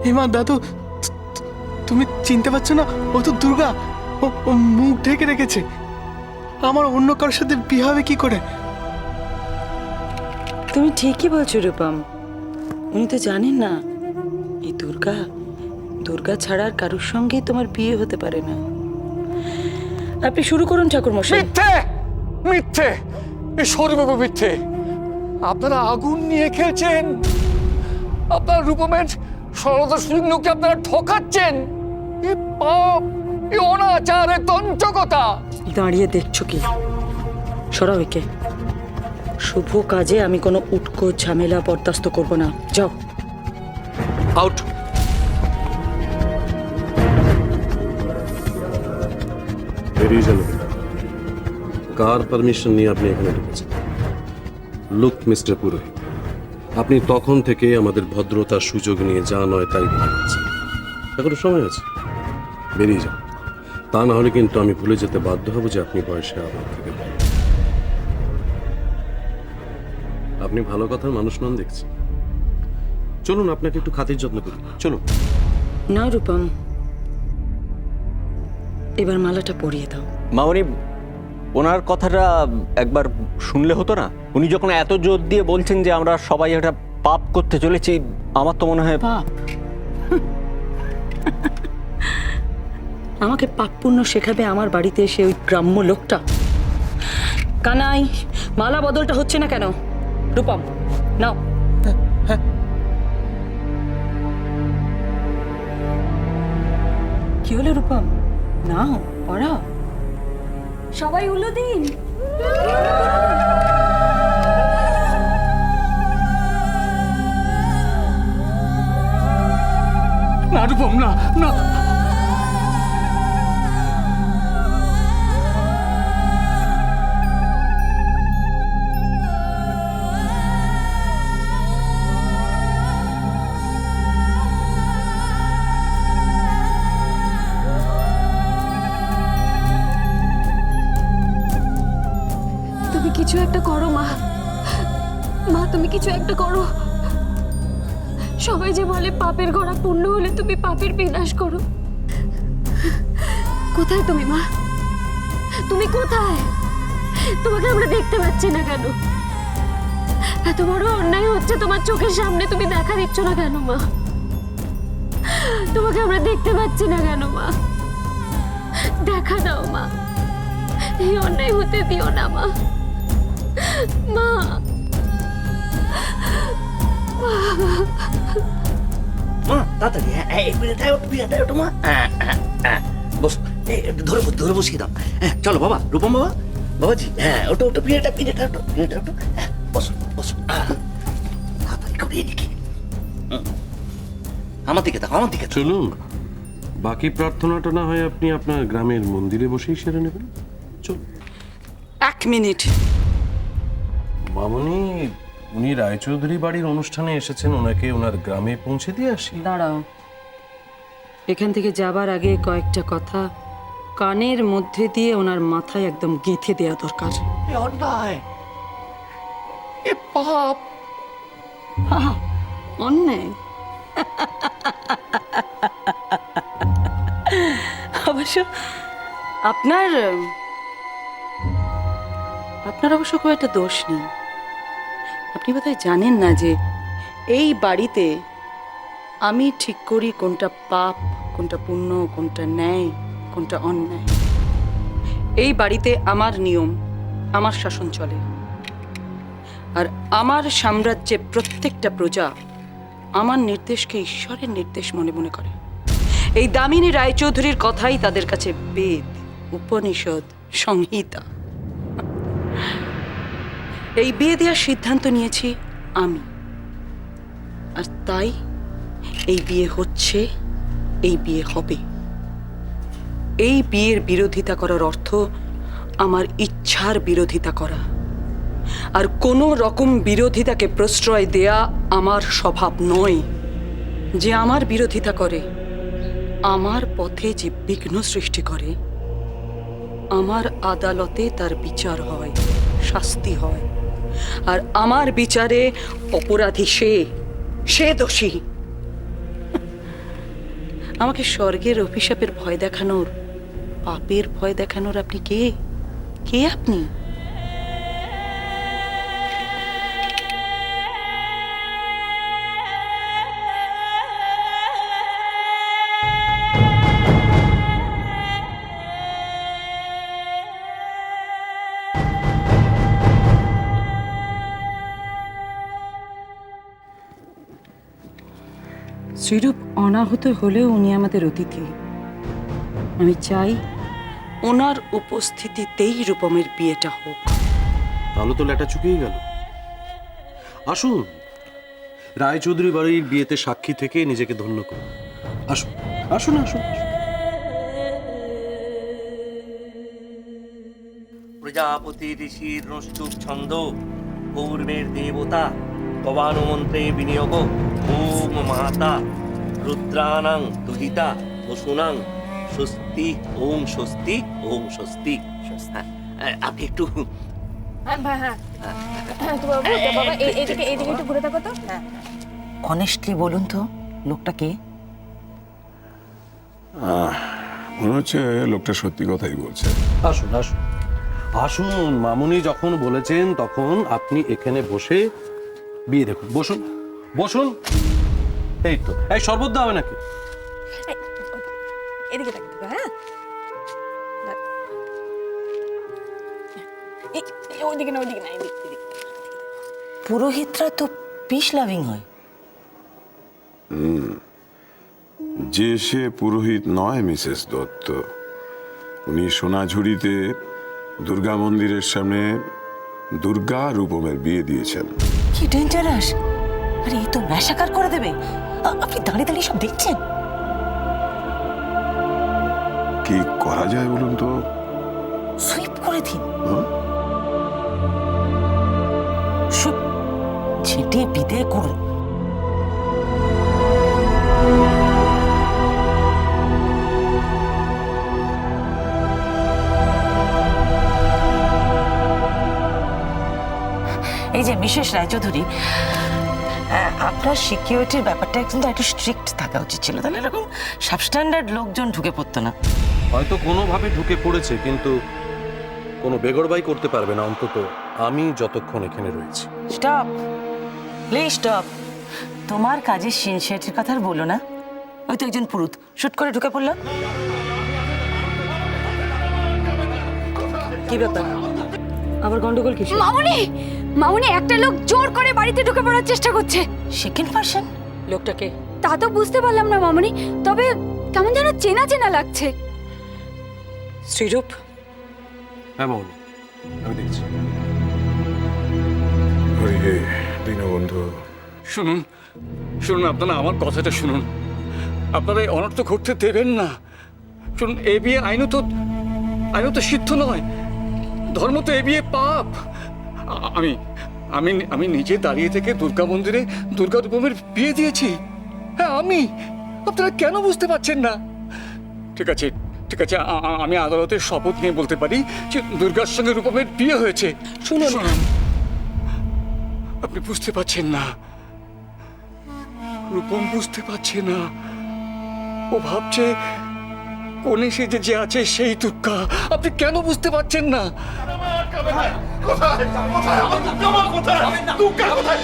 হেমা দাদু, তুমি চিনতে পারছো না? ও তো দুর্গা। ও মুখ ঢেকে রেখেছে। আমার অন্য কারোর সাথে বিয়ে হবে কি করে? তুমি ঠিকই বলছো রূপম। উনি তো জানেন না এই দুর্গা দুর্গা ছাড়া আর কারোর সঙ্গেই তোমার বিয়ে হতে পারে না। আপনি শুরু করুন ঠাকুর মশাই। মিথ্যে, মিথ্যে, এ সর্বব্যাপী মিথ্যে। আপনারা আগুন নিয়ে খেলছেন, আপনার রূপমের সরলতা সুযোগকে আপনারা ঠকাচ্ছেন। এ পাপ, এ অনাচার, এ তঞ্চকতা। দাঁড়িয়ে দেখছো কি? সরাও একে। শুভ কাজে আমি কোনো উটকো ঝামেলা বরদাস্ত করব না। যাও আউট। বেরিয়ে যান। কার পারমিশন নিয়ে আপনি এখানে ঢুকেছেন? লুক মিস্টার পুরোহিত, আপনি তখন থেকে আমাদের ভদ্রতার সুযোগ নিয়ে যা নয় তাই বলে যাচ্ছেন। এখনো সময় আছে, বেরিয়ে যান। তা না হলে কিন্তু আমি ভুলে যেতে বাধ্য হব যে আপনি বয়সে আমার থেকে বড়। আপনি ভালো কথার মানুষ নন দেখছি। চলুন, আপনাকে একটু খাতির যত্ন করি। চলুন। না রূপম, এবার মালাটা পরিয়ে দাও। মামনি, ওনার কথাটা একবার শুনলে হতো না? উনি যখন এত জোর দিয়ে বলছেন যে আমরা সবাই একটা পাপ করতে চলেছি, আমার তো মনে হয় পাপ? আমাকে পাপ পুণ্য শেখাবে আমার বাড়িতে এসে ওই গ্রাম্য লোকটা? কানাই, মালা বদলটা হচ্ছে না কেন? রূপম নাও। কি হলো রূপম? নাও পড়াও। সবাই উল্লো দিন। না রূপম, না, না। তুমি কিছু একটা করো মা। মা তুমি কিছু একটা করো। সবাই যে বলে পাপের গড়া পূর্ণ হলে তুমি পাপের বিনাশ করো। কোথায় তুমি মা? তুমি কোথায়? তোমাকে আমরা দেখতে পাচ্ছি না কেন? এত বড় অন্যায় হচ্ছে তোমার চোখের সামনে, তুমি দেখা দিচ্ছ না কেন মা? তোমাকে আমরা দেখতে পাচ্ছি না কেন মা? দেখা দাও মা, এই অন্যায় হতে দিও না মা। মা, মা তাড়াতাড়ি, হ্যাঁ বিড়াটায় ওঠো মা। বস, ধরে ধরে বসিয়ে দাও। হ্যাঁ চলো বাবা, রূপম বাবা, বাবাজি, হ্যাঁ ওটো ওটো বিড়াটা ওটো, বিড়াটা ওটো। হ্যাঁ বসো বসো, তাড়াতাড়ি করে এদিকে। আমার দিকে দেখো, আমার দিকে দেখো। চলুন, বাকি প্রার্থনাটা না হয় আপনি আপনার গ্রামের মন্দিরে বসেই সেরে নেবেন। চলুন। 1 মিনিট। মামনি, উনি রায়চৌধুরী বাড়ির অনুষ্ঠানে এসেছেন, ওনাকে ওনার গ্রামে পৌঁছে দিয়ে আসি। দাঁড়াও, এখান থেকে যাবার আগে কয়েকটা কথা কানের মধ্যে দিয়ে ওনার মাথায় একদম গেঁথে দেওয়া দরকার। এ অন্যায়, এ পাপ। অন্যায়? অবশ্য আপনার অবশ্য খুব একটা দোষ নেই। আপনি বোধহয় জানেন না যে এই বাড়িতে আমি ঠিক করি কোনটা পাপ, কোনটা পুণ্য, কোনটা ন্যায়, কোনটা অন্যায়। এই বাড়িতে আমার নিয়ম, আমার শাসন চলে। আর আমার সাম্রাজ্যে প্রত্যেকটা প্রজা আমার নির্দেশকে ঈশ্বরের নির্দেশ মনে মনে করে। এই দামিনী রায়চৌধুরীর কথাই তাদের কাছে বেদ, উপনিষদ, সংহিতা। এই বিয়ে দেওয়ার সিদ্ধান্ত নিয়েছি আমি, আর তাই এই বিয়ে হচ্ছে, এই বিয়ে হবে। এই বিয়ের বিরোধিতা করার অর্থ আমার ইচ্ছার বিরোধিতা করা। আর কোনো রকম বিরোধিতাকে প্রশ্রয় দেয়া আমার স্বভাব নয়। যে আমার বিরোধিতা করে, আমার পথে যে বিঘ্ন সৃষ্টি করে, আমার আদালতে তার বিচার হয়, শাস্তি হয়। আর আমার বিচারে অপরাধী সে দোষী। আমাকে স্বর্গের অভিশাপের ভয় দেখানোর, পাপের ভয় দেখানোর আপনি কে? কে আপনি? শ্রীরূপ অনাহত হলেও উনি আমাদের অতিথি। আমি চাই ওনার উপস্থিতিতেই রূপমের বিয়েটা হোক। তাহলে তো লেটা চুকেই গেল। আসুন, রায়চৌধুরী বাড়ির বিয়েতে সাক্ষী থেকে নিজেকে ধন্য করুন। আসুন আসুন আসুন। প্রজাপতি ঋষির নষ্টুপ ছন্দ পূর্বের দেবতা তবানুমন্ত্রে বিনিয়োগ ওম মাতা রুদ্রাণাং দুহিতা বসুনাং স্বস্তি ওম স্বস্তি ওম স্বস্তি। আপনি একটু এদিকে একটু ঘুরে থাকো তো। অনেস্টলি বলুন তো, লোকটা কে? মনে হচ্ছে লোকটা সত্যি কথাই বলছে। আসুন আসুন আসুন, মামুনি যখন বলেছেন তখন আপনি এখানে বসে বিয়ে দেখুন। বসুন বসুন। এই তো, এই শরবত দাও নাকি? এদিকে থাকতে হবে, হ্যাঁ? ওইদিকে না, ওইদিকে না, এদিকে। পুরোহিতরা তো পিস লাভিং হয়। যে সে পুরোহিত নয় মিসেস দত্ত। উনি সোনাঝুরিতে দুর্গা মন্দিরের সামনে দুর্গা রূপমের বিয়ে দিয়েছেন। কি ডেঞ্জারাস! আরে এই তো ম্যাসাকার করে দেবে। আপনি দাঁড়িয়ে দাঁড়িয়ে সব দেখছেন। কি করা যায় বলুন তো? সুইপ করে দিন। ছেটে বিদে করুন। এই যে মিসেস রায়চৌধুরী, আপনার সিকিউরিটির ব্যাপারটা কিন্তু একটু স্ট্রিক্ট থাকা উচিত ছিল, তাহলে এরকম সাবস্ট্যান্ডার্ড লোকজন ঢুকে পড়তো না। হয়তো কোনোভাবে ঢুকে পড়েছে, কিন্তু কোনো বেগরবাই করতে পারবে না, অন্তত আমি যতক্ষণ এখানে রয়েছি। Stop, please stop. তোমার কাজের সিনসিয়ারিটির কথা আর বলো না। ওই তো একজন পুরুত শুট করে ঢুকে পড়লো। কি ব্যাপার? আবার গন্ডগোল কিসে? মামুনি, মামুনি, একটা লোক জোর করে বাড়িতে ঢুকে পড়ার চেষ্টা করছে। Second person? লোকটাকে তা তো বুঝতে পারলাম না মামুনি, তবে কেমন যেন চেনা চেনা লাগছে। শ্রীরূপ, হ্যাঁ মামুনি, আমি দেখছি। আরে দীনবন্ধু, শুনুন শুনুন, আপনারা আমার কথাটা শুনুন। আপনারা এই অনর্থ ঘটতে দেবেন না। শুনুন, এ বিয়ে আইনত সিদ্ধ নয়। ধর্ম তো এ বিয়ে পাপ। আমি আমি আমি নিজে দাঁড়িয়ে থেকে দুর্গা মন্দিরে দুর্গা রূপমের বিয়ে দিয়েছি। হ্যাঁ আমি। আপনারা কেন বুঝতে পারছেন না? ঠিক আছে ঠিক আছে, আমি আদালতের শপথ নিয়ে বলতে পারি যে দুর্গার সঙ্গে রূপমের বিয়ে হয়েছে। শুনুন, আপনি বুঝতে পারছেন না। রূপম বুঝতে পারছে না। ও ভাবছে কোনে সেজে যে আছে সেই দুর্গা। আপনি কেন বুঝতে পারছেন না? কোথায় কোথায় কোথায়